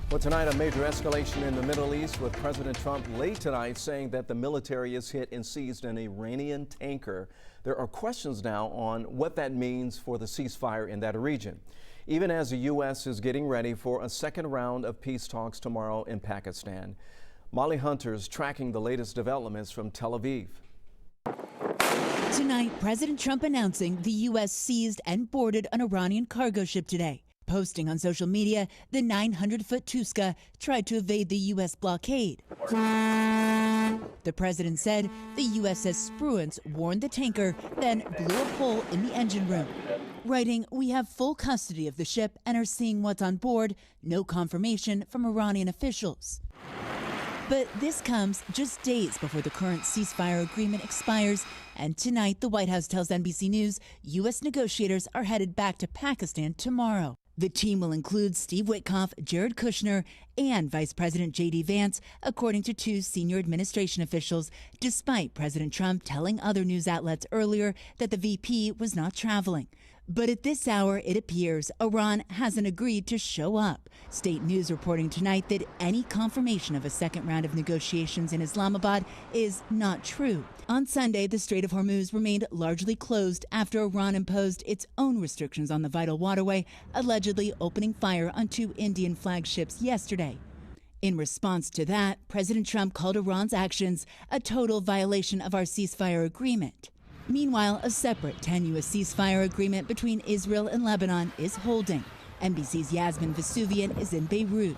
Well, tonight, a major escalation in the Middle East with President Trump late tonight saying that the military has hit and seized an Iranian tanker. There are questions now on what that means for the ceasefire in that region, even as the U.S. is getting ready for a second round of peace talks tomorrow in Pakistan. Molly Hunter's tracking the latest developments from Tel Aviv. Tonight, President Trump announcing the U.S. seized and boarded an Iranian cargo ship today. Posting on social media, the 900-foot Tuska tried to evade the U.S. blockade. The president said the USS Spruance warned the tanker, then blew a hole in the engine room, writing, "We have full custody of the ship and are seeing what's on board. No confirmation from Iranian officials." But this comes just days before the current ceasefire agreement expires, and tonight the White House tells NBC News U.S. negotiators are headed back to Pakistan tomorrow. The team will include Steve Witkoff, Jared Kushner, and Vice President J.D. Vance, according to two senior administration officials, despite President Trump telling other news outlets earlier that the VP was not traveling. But at this hour, it appears Iran hasn't agreed to show up. State News reporting tonight that any confirmation of a second round of negotiations in Islamabad is not true. On Sunday, the Strait of Hormuz remained largely closed after Iran imposed its own restrictions on the vital waterway, allegedly opening fire on two Indian flagships yesterday. In response to that, President Trump called Iran's actions a total violation of our ceasefire agreement. Meanwhile, a separate tenuous ceasefire agreement between Israel and Lebanon is holding. NBC's Yasmin Vesuvian is in Beirut.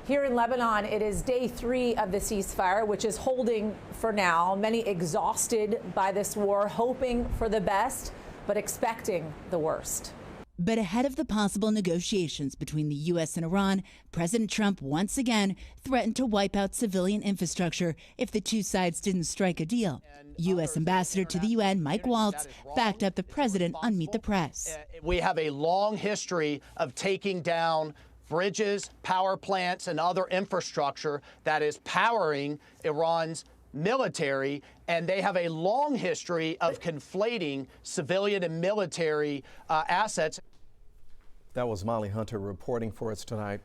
Here in Lebanon, it is day 3 of the ceasefire, which is holding for now. Many exhausted by this war, hoping for the best, but expecting the worst. But ahead of the possible negotiations between the U.S. and Iran, President Trump once again threatened to wipe out civilian infrastructure if the two sides didn't strike a deal. U.S. Ambassador to the UN, Mike Waltz, backed up the president on Meet the Press. We have a long history of taking down bridges, power plants, and other infrastructure that is powering Iran's military, and they have a long history of conflating civilian and military assets. That was Molly Hunter reporting for us tonight.